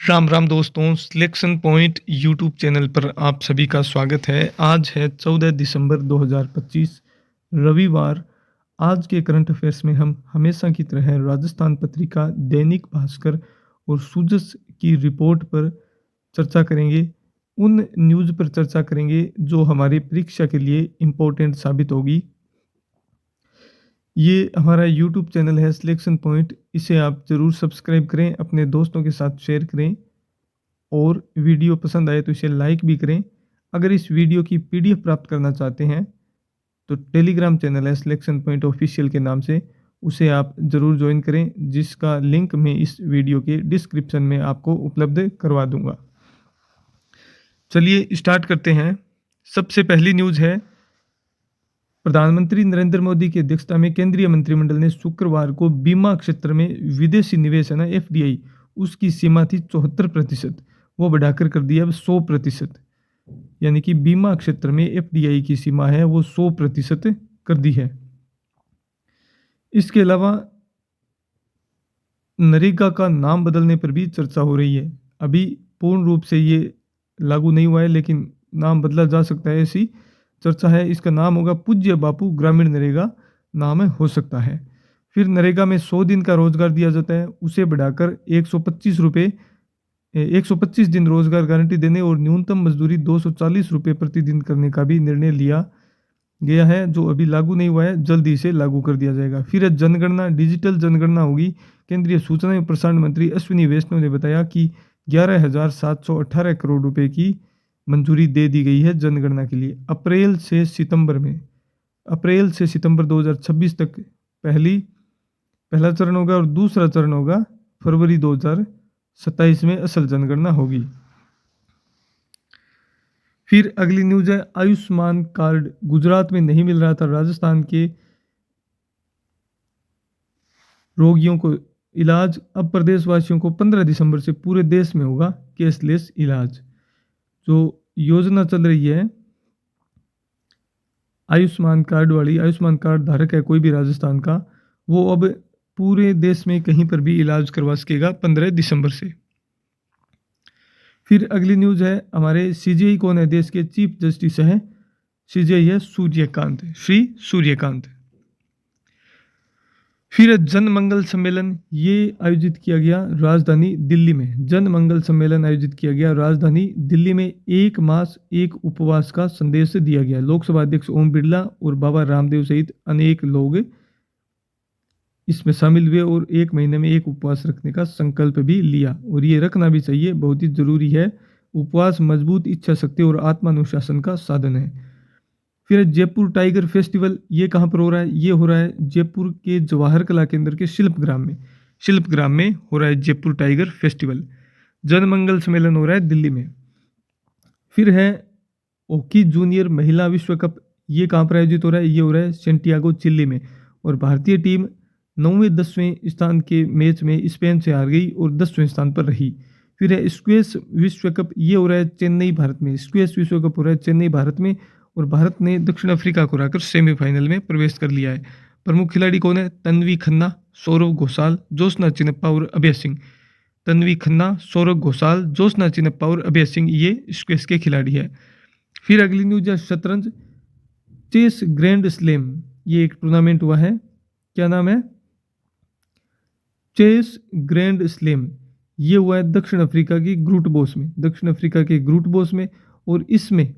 राम राम दोस्तों, selection point YouTube channel पर आप सभी का स्वागत है। आज है 14 दिसंबर 2025 रविवार। आज के करंट अफेयर्स में हम हमेशा की तरह राजस्थान पत्रिका, दैनिक भास्कर और सूजस की रिपोर्ट पर चर्चा करेंगे। उन न्यूज़ पर चर्चा करेंगे जो हमारी परीक्षा के लिए इम्पोर्टेंट साबित होगी। ये हमारा यूट्यूब चैनल है सिलेक्शन पॉइंट, इसे आप ज़रूर सब्सक्राइब करें, अपने दोस्तों के साथ शेयर करें और वीडियो पसंद आए तो इसे लाइक भी करें। अगर इस वीडियो की पीडीएफ प्राप्त करना चाहते हैं तो टेलीग्राम चैनल है सिलेक्शन पॉइंट ऑफिशियल के नाम से, उसे आप ज़रूर ज्वाइन करें, जिसका लिंक मैं इस वीडियो के डिस्क्रिप्शन में आपको उपलब्ध करवा दूंगा। चलिए स्टार्ट करते हैं। सबसे पहली न्यूज़ है, प्रधानमंत्री नरेंद्र मोदी की अध्यक्षता में केंद्रीय मंत्रिमंडल ने शुक्रवार को बीमा क्षेत्र में विदेशी निवेश है ना एफडीआई, उसकी सीमा थी 74%, वो बढ़ाकर कर दिया अब 100%। यानी कि बीमा क्षेत्र में एफडीआई की सीमा है वो 100% कर दी है। इसके अलावा नरेगा का नाम बदलने पर भी चर्चा हो रही है। अभी पूर्ण रूप से ये लागू नहीं हुआ है, लेकिन नाम बदला जा सकता है, ऐसी चर्चा है। इसका नाम होगा पूज्य बापू ग्रामीण नरेगा नाम हो सकता है। फिर नरेगा में 100 दिन का रोजगार दिया जाता है, उसे बढ़ाकर 125 दिन रोजगार गारंटी देने और न्यूनतम मजदूरी 240 रुपये प्रतिदिन करने का भी निर्णय लिया गया है, जो अभी लागू नहीं हुआ है, जल्दी से लागू कर दिया जाएगा। फिर है जनगणना, डिजिटल जनगणना होगी। केंद्रीय सूचना एवं प्रसारण मंत्री अश्विनी वैष्णव ने बताया कि 11,718 करोड़ रुपए की मंजूरी दे दी गई है जनगणना के लिए। अप्रैल से सितंबर 2026 तक पहला चरण होगा और दूसरा चरण होगा फरवरी 2027 में असल जनगणना होगी। फिर अगली न्यूज है, आयुष्मान कार्ड गुजरात में नहीं मिल रहा था राजस्थान के रोगियों को इलाज, अब प्रदेशवासियों को 15 दिसंबर से पूरे देश में होगा कैशलेस इलाज। जो योजना चल रही है आयुष्मान कार्ड वाली, आयुष्मान कार्ड धारक है कोई भी राजस्थान का, वो अब पूरे देश में कहीं पर भी इलाज करवा सकेगा 15 दिसंबर से। फिर अगली न्यूज़ है, हमारे सीजीआई कौन है, देश के चीफ जस्टिस है सीजीआई है श्री सूर्यकांत। फिर जन मंगल सम्मेलन, ये आयोजित किया गया राजधानी दिल्ली में। जन मंगल सम्मेलन आयोजित किया गया राजधानी दिल्ली में। एक मास एक उपवास का संदेश दिया गया। लोकसभा अध्यक्ष ओम बिरला और बाबा रामदेव सहित अनेक लोग इसमें शामिल हुए और एक महीने में एक उपवास रखने का संकल्प भी लिया, और ये रखना भी चाहिए, बहुत ही जरूरी है। उपवास मजबूत इच्छा शक्ति और आत्मानुशासन का साधन है। फिर जयपुर टाइगर फेस्टिवल, ये कहाँ पर हो रहा है, ये हो रहा है जयपुर के जवाहर कला केंद्र के शिल्पग्राम में हो रहा है जयपुर टाइगर फेस्टिवल। जनमंगल सम्मेलन हो रहा है दिल्ली में। फिर है हॉकी जूनियर महिला विश्व कप, ये कहाँ पर आयोजित हो रहा है, ये हो रहा है सेंटियागो चिली में, और भारतीय टीम 9वें-10वें स्थान के मैच में स्पेन से हार गई और 10वें स्थान पर रही। फिर है स्क्वैश विश्व कप, ये हो रहा है चेन्नई भारत में। स्क्वैश विश्व कप हो रहा है चेन्नई भारत में, और भारत ने दक्षिण अफ्रीका को हराकर सेमीफाइनल में प्रवेश कर लिया है। प्रमुख खिलाड़ी कौन है, तन्वी खन्ना, सौरव घोषाल, ज्योत्सना चिनप्पा और अभय सिंह। तन्वी खन्ना, सौरव घोषाल, ज्योत्सना चिनप्पा और अभय सिंह, ये स्क्वैश के खिलाड़ी है। फिर अगली न्यूज है शतरंज, चेस ग्रैंड स्लैम, ये एक टूर्नामेंट हुआ है, क्या नाम है, चेस ग्रैंड स्लैम। ये हुआ है दक्षिण अफ्रीका के ग्रूटबोस में, और इसमें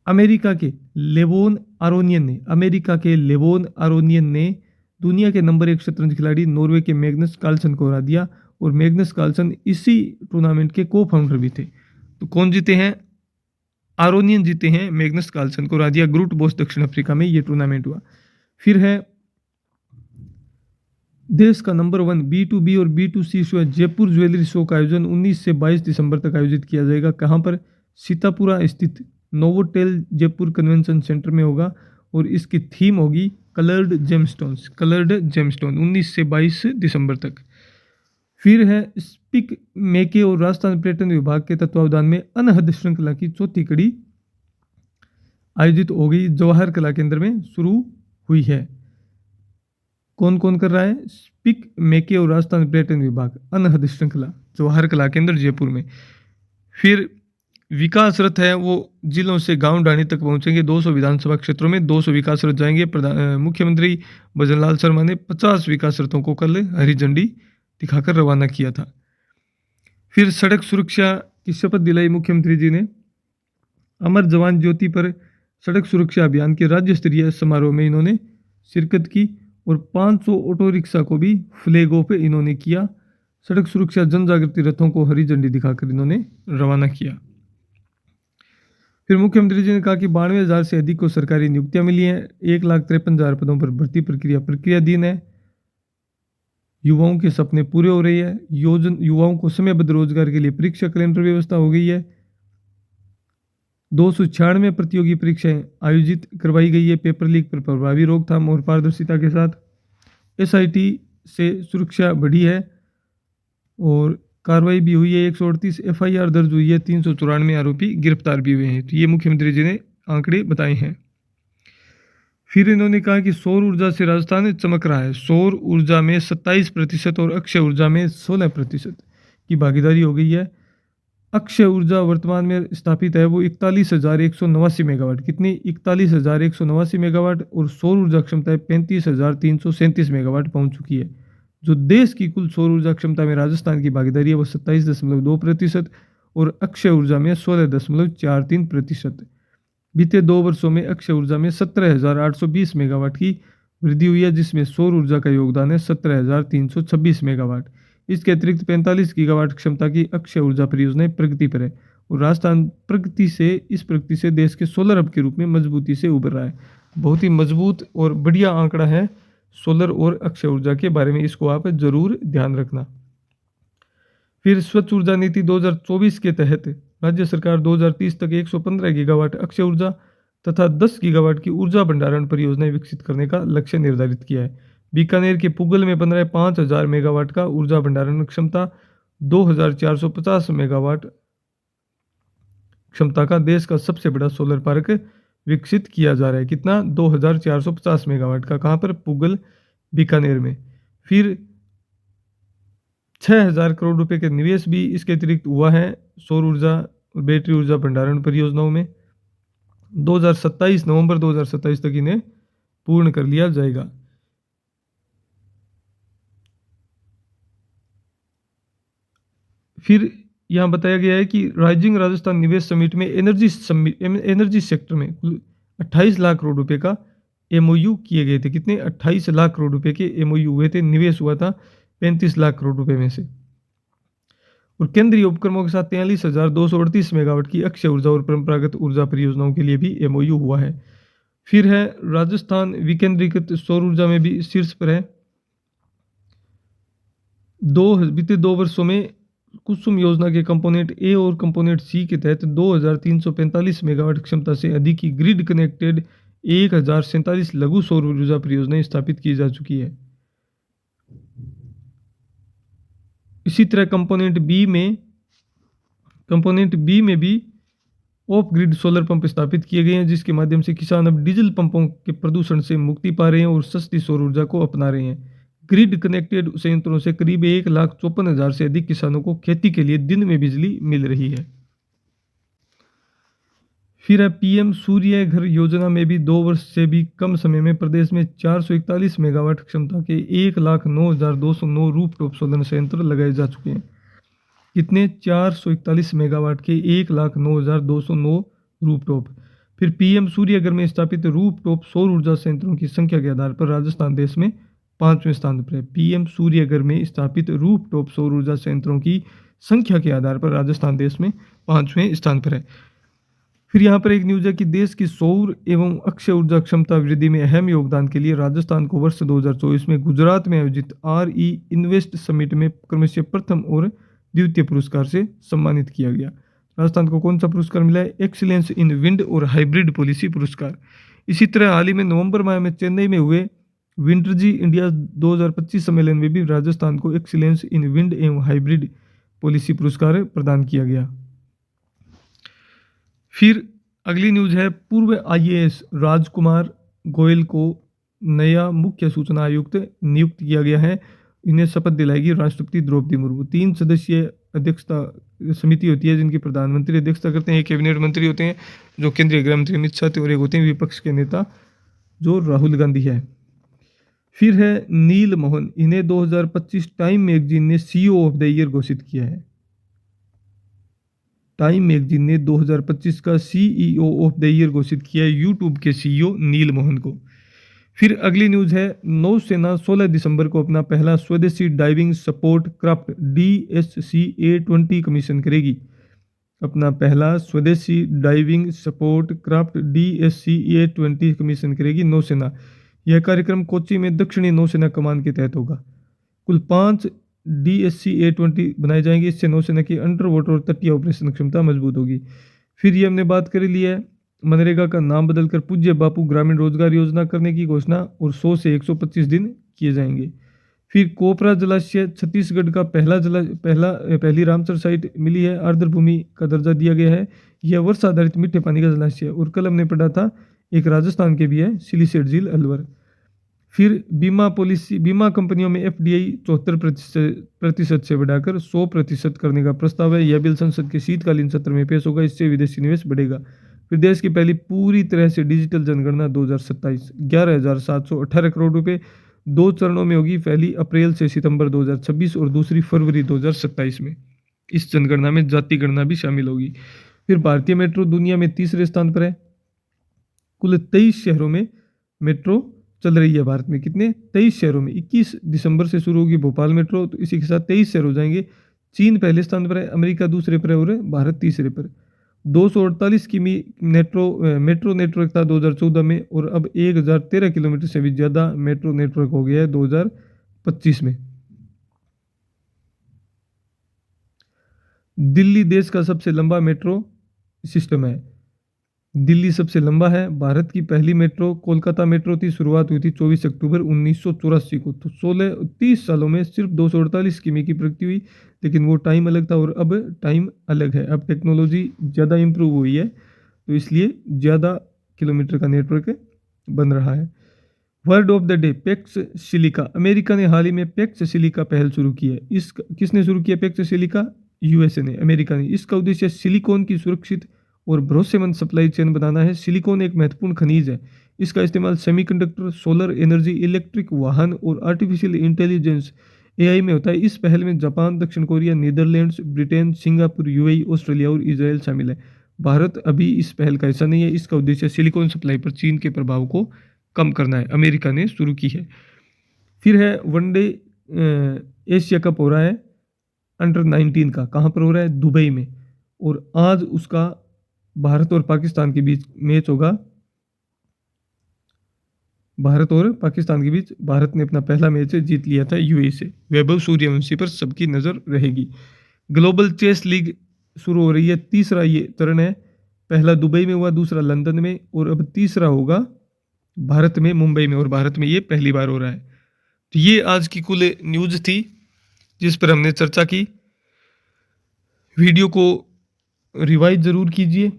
अमेरिका के लेवोन आरोनियन ने दुनिया के नंबर 1 शतरंज खिलाड़ी नॉर्वे के मैग्नस कार्लसन को हरा दिया, और मैग्नस कार्लसन इसी टूर्नामेंट के को फाउंडर भी थे। तो कौन जीते हैं, आरोनियन जीते हैं, मैग्नस कार्लसन को हरा दिया। ग्रूटबोस दक्षिण अफ्रीका में ये टूर्नामेंट हुआ। फिर है देश का नंबर 1 B2B और B2C शो है जयपुर ज्वेलरी शो का आयोजन 19 से 22 दिसंबर तक आयोजित किया जाएगा। कहाँ पर, सीतापुरा स्थित नोवोटेल जयपुर कन्वेंशन सेंटर में होगा, और इसकी थीम होगी कलर्ड जेमस्टोन 19 से 22 दिसंबर तक। फिर है स्पीक मेके और राजस्थान पर्यटन विभाग के तत्वावधान में अनहद श्रृंखला की चौथी कड़ी आयोजित हो गई, जवाहर कला केंद्र में शुरू हुई है। कौन कौन कर रहा है? स्पिक मेके और राजस्थान पर्यटन विभाग, अनहद श्रृंखला जवाहर कला केंद्र जयपुर में। फिर विकास रथ है वो जिलों से गांव ढाणी तक पहुंचेंगे। 200 विधानसभा क्षेत्रों में 200 विकास रथ जाएंगे। मुख्यमंत्री भजनलाल शर्मा ने 50 विकास रथों को कल हरी झंडी दिखाकर रवाना किया था। फिर सड़क सुरक्षा की शपथ दिलाई मुख्यमंत्री जी ने। अमर जवान ज्योति पर सड़क सुरक्षा अभियान के राज्य स्तरीय समारोह में इन्होंने शिरकत की और 500 ऑटो रिक्शा को भी फ्लैग ऑफ इन्होंने किया। सड़क सुरक्षा जन जागृति रथों को हरी झंडी दिखाकर इन्होंने रवाना किया। फिर मुख्यमंत्री जी ने कहा कि 92,000 से अधिक को सरकारी नियुक्तियां मिली हैं। 1,53,000 पदों पर भर्ती प्रक्रियाधीन है। युवाओं के सपने पूरे हो रही है। युवाओं को समयबद्ध रोजगार के लिए परीक्षा कैलेंडर व्यवस्था हो गई है। 296 प्रतियोगी परीक्षाएं आयोजित करवाई गई है। पेपर लीक पर प्रभावी रोकथाम और पारदर्शिता के साथ। एसआईटी से सुरक्षा बढ़ी है और कार्रवाई भी हुई है। 138 एफआईआर दर्ज हुई है। 394 आरोपी गिरफ्तार भी हुए हैं। तो ये मुख्यमंत्री जी ने आंकड़े बताए हैं। फिर इन्होंने कहा कि सौर ऊर्जा से राजस्थान चमक रहा है। सौर ऊर्जा में 27% और अक्षय ऊर्जा में 16% की भागीदारी हो गई है। अक्षय ऊर्जा वर्तमान में स्थापित है वो 41,189 मेगावाट। कितनी? 41,189 मेगावाट। और सौर ऊर्जा क्षमता है 35,337 मेगावाट पहुंच चुकी है। जो देश की कुल सौर ऊर्जा क्षमता में राजस्थान की भागीदारी है वो 27.2% और अक्षय ऊर्जा में 16.43%। बीते 2 वर्षों में अक्षय ऊर्जा में 17,820 मेगावाट की वृद्धि हुई है, जिसमें सौर ऊर्जा का योगदान है 17,326 मेगावाट। इसके अतिरिक्त 45 गीगावाट क्षमता की अक्षय ऊर्जा परियोजनाएं प्रगति पर है और राजस्थान इस प्रगति से देश के सोलर हब के रूप में मजबूती से उभर रहा है। बहुत ही मजबूत और बढ़िया आंकड़ा है सोलर और अक्षय ऊर्जा के बारे में, इसको आप जरूर ध्यान रखना। फिर स्वच्छ ऊर्जा नीति 2024 के तहत राज्य सरकार 2030 तक 115 गीगावाट अक्षय ऊर्जा तथा 10 गीगावाट की ऊर्जा भंडारण परियोजनाएं विकसित करने का लक्ष्य निर्धारित किया है। बीकानेर के पुगल में बन रहा है 5,000 मेगावाट का ऊर्जा भंडारण क्षमता। 2,450 मेगावाट क्षमता का देश का सबसे बड़ा सोलर पार्क विकसित किया जा रहा है। कितना? 2,450 मेगावाट का। कहाँ पर? पुगल, बीकानेर में। फिर 6,000 करोड़ रुपए के निवेश भी इसके अतिरिक्त हुआ है सौर ऊर्जा और बैटरी ऊर्जा भंडारण परियोजनाओं में। नवंबर 2027 तक इन्हें पूर्ण कर लिया जाएगा। फिर यहाँ बताया गया है कि राइजिंग राजस्थान निवेश समिट में एनर्जी सेक्टर में कुल 28 लाख करोड़ रुपए का एमओयू किए गए थे। कितने? 28 लाख करोड़ रुपए के एमओयू हुए थे। निवेश हुआ था 35 लाख करोड़ रुपए में से। और केंद्रीय उपक्रमों के साथ 43,238 मेगावाट की अक्षय ऊर्जा और परंपरागत ऊर्जा परियोजनाओं के लिए भी एमओयू हुआ है। फिर है राजस्थान विकेंद्रीकृत सौर ऊर्जा में भी शीर्ष पर है। बीते 2 वर्षों में कुसुम योजना के कंपोनेंट ए और कंपोनेंट सी के तहत 2,345 मेगावाट क्षमता से अधिक की ग्रिड कनेक्टेड 1,047 लघु सौर ऊर्जा परियोजनाएं स्थापित की जा चुकी है। इसी तरह कंपोनेंट बी में भी ऑफ ग्रिड सोलर पंप स्थापित किए गए हैं, जिसके माध्यम से किसान अब डीजल पंपों के प्रदूषण से मुक्ति पा रहे हैं और सस्ती सौर ऊर्जा को अपना रहे हैं। ग्रिड कनेक्टेड संयंत्रों से करीब 1,54,000 से अधिक किसानों को खेती के लिए दिन में बिजली मिल रही है। फिर है पीएम सूर्य घर योजना में भी 2 वर्ष से भी कम समय में प्रदेश में 441 मेगावाट क्षमता के 1,09,209 रूफटॉप सोलर संयंत्र लगाए जा चुके हैं। कितने? 441 मेगावाट के 1,09,209 रूफटॉप। फिर पीएम सूर्य घर में स्थापित रूफटॉप सौर ऊर्जा संयंत्रों की संख्या के आधार पर राजस्थान देश में 5वें स्थान पर है। पीएम सूर्य घर में स्थापित रूफटॉप सौर ऊर्जा संयंत्रों की संख्या के आधार पर राजस्थान देश में 5वें स्थान पर है। फिर यहाँ पर एक न्यूज है कि देश की सौर एवं अक्षय ऊर्जा क्षमता वृद्धि में अहम योगदान के लिए राजस्थान को वर्ष 2024 में गुजरात में आयोजित RE इन्वेस्ट समिट में क्रमशः प्रथम और द्वितीय पुरस्कार से सम्मानित किया गया। राजस्थान को कौन सा पुरस्कार मिला है? एक्सीलेंस इन विंड और हाइब्रिड पॉलिसी पुरस्कार। इसी तरह हाल ही में नवंबर माह में चेन्नई में हुए विंटरजी इंडिया 2025 सम्मेलन में भी राजस्थान को एक्सीलेंस इन विंड एवं हाइब्रिड पॉलिसी पुरस्कार प्रदान किया गया। फिर अगली न्यूज है पूर्व IAS राजकुमार गोयल को नया मुख्य सूचना आयुक्त नियुक्त किया गया है। इन्हें शपथ दिलाएगी राष्ट्रपति द्रौपदी मुर्मू। 3 सदस्यीय अध्यक्षता समिति होती है जिनकी प्रधानमंत्री अध्यक्षता करते हैं। एक कैबिनेट मंत्री होते हैं जो केंद्रीय गृह मंत्री अमित शाह, और एक होते हैं विपक्ष के नेता जो राहुल गांधी है। फिर है नील मोहन, इन्हें 2025 टाइम मैगजीन ने सीईओ ऑफ द ईयर घोषित किया है। टाइम मैगजीन ने 2025 का सीईओ ऑफ द ईयर घोषित किया है यूट्यूब के सीईओ नील मोहन को। फिर अगली न्यूज है, नौसेना 16 दिसंबर को अपना पहला स्वदेशी diving support craft DSCA-20 commission करेगी। अपना पहला स्वदेशी diving support craft DSCA-20 commission करेगी नौसेना। यह कार्यक्रम कोच्चि में दक्षिणी नौसेना कमान के तहत होगा। कुल 5 DSCA-20 बनाए जाएंगे। इससे नौसेना की अंडर वाटर और तटीय ऑपरेशन क्षमता मजबूत होगी। फिर ये हमने बात कर ली है मनरेगा का नाम बदलकर पूज्य बापू ग्रामीण रोजगार योजना करने की घोषणा, और 100 से 125 दिन किए जाएंगे। फिर कोपरा जलाशय छत्तीसगढ़ का पहली रामसर साइट मिली है। आर्द्र भूमि का दर्जा दिया गया है। यह वर्षा आधारित मीठे पानी का जलाशय है। और कल हमने पढ़ा था एक राजस्थान के भी है, सिलीसेट झील अलवर। फिर बीमा कंपनियों में FDI 74% से बढ़ाकर 100% करने का प्रस्ताव है। यह बिल संसद के शीतकालीन सत्र में पेश होगा। इससे विदेशी निवेश बढ़ेगा। फिर देश की पहली पूरी तरह से डिजिटल जनगणना 2027 11,718 करोड़ रुपए 2 चरणों में होगी। पहली अप्रैल से सितंबर 2026 और दूसरी फरवरी 2027 में। इस जनगणना में जाति गणना भी शामिल होगी। फिर भारतीय मेट्रो दुनिया में तीसरे स्थान पर है। कुल 23 शहरों में मेट्रो चल रही है भारत में। कितने? 23 शहरों में। 21 दिसंबर से शुरू होगी भोपाल मेट्रो, तो इसी के साथ 23 शहर हो जाएंगे। चीन पहले स्थान पर है, अमेरिका दूसरे पर है और भारत तीसरे पर। 248 किमी मेट्रो नेटवर्क था 2014 में, और अब 1013 किलोमीटर से भी ज़्यादा मेट्रो नेटवर्क हो गया है 2025 में। दिल्ली देश का सबसे लंबा मेट्रो सिस्टम है। दिल्ली सबसे लंबा है। भारत की पहली मेट्रो कोलकाता मेट्रो थी। शुरुआत हुई थी 24 अक्टूबर 1984 को। तो 30 सालों में सिर्फ 248 किमी की प्रगति हुई, लेकिन वो टाइम अलग था और अब टाइम अलग है। अब टेक्नोलॉजी ज़्यादा इम्प्रूव हुई है, तो इसलिए ज़्यादा किलोमीटर का नेटवर्क बन रहा है। Word of the day, PACS silica. America ने हाल ही में पैक्स सिलिका पहल शुरू की है। किसने शुरू किया पैक्स सिलिका? USA ने, अमेरिका ने। इसका उद्देश्य सिलिकॉन की सुरक्षित और भरोसेमंद सप्लाई चेन बनाना है। सिलिकॉन एक महत्वपूर्ण खनिज है। इसका इस्तेमाल सेमीकंडक्टर, सोलर एनर्जी, इलेक्ट्रिक वाहन और आर्टिफिशियल इंटेलिजेंस AI में होता है। इस पहल में जापान, दक्षिण Korea, Netherlands, Britain, Singapore, UAE, Australia और इजराइल शामिल है। भारत अभी इस पहल का हिस्सा नहीं है। इसका उद्देश्य सिलिकॉन सप्लाई पर चीन के प्रभाव को कम करना है। अमेरिका ने शुरू की है। फिर है वनडे एशिया कप हो रहा है अंडर 19 का। कहाँ पर हो रहा है? दुबई में। और आज उसका भारत और पाकिस्तान के बीच मैच होगा। भारत और पाकिस्तान के बीच भारत ने अपना पहला मैच जीत लिया था UAE से। वैभव सूर्यवंशी पर सबकी नज़र रहेगी। ग्लोबल चेस लीग शुरू हो रही है। तीसरा ये चरण है। पहला दुबई में हुआ, दूसरा लंदन में, और अब तीसरा होगा भारत में, मुंबई में। और भारत में ये पहली बार हो रहा है। तो ये आज की कुल न्यूज़ थी जिस पर हमने चर्चा की। वीडियो को रिवाइज ज़रूर कीजिए।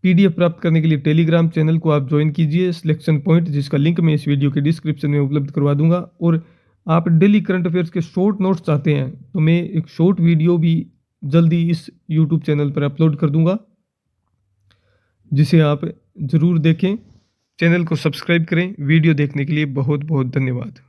PDF प्राप्त करने के लिए टेलीग्राम चैनल को आप ज्वाइन कीजिए, सिलेक्शन पॉइंट, जिसका लिंक मैं इस वीडियो के डिस्क्रिप्शन में उपलब्ध करवा दूंगा। और आप डेली करंट अफेयर्स के शॉर्ट नोट्स चाहते हैं तो मैं एक शॉर्ट वीडियो भी जल्दी इस YouTube चैनल पर अपलोड कर दूंगा, जिसे आप ज़रूर देखें। चैनल को सब्सक्राइब करें। वीडियो देखने के लिए बहुत बहुत धन्यवाद।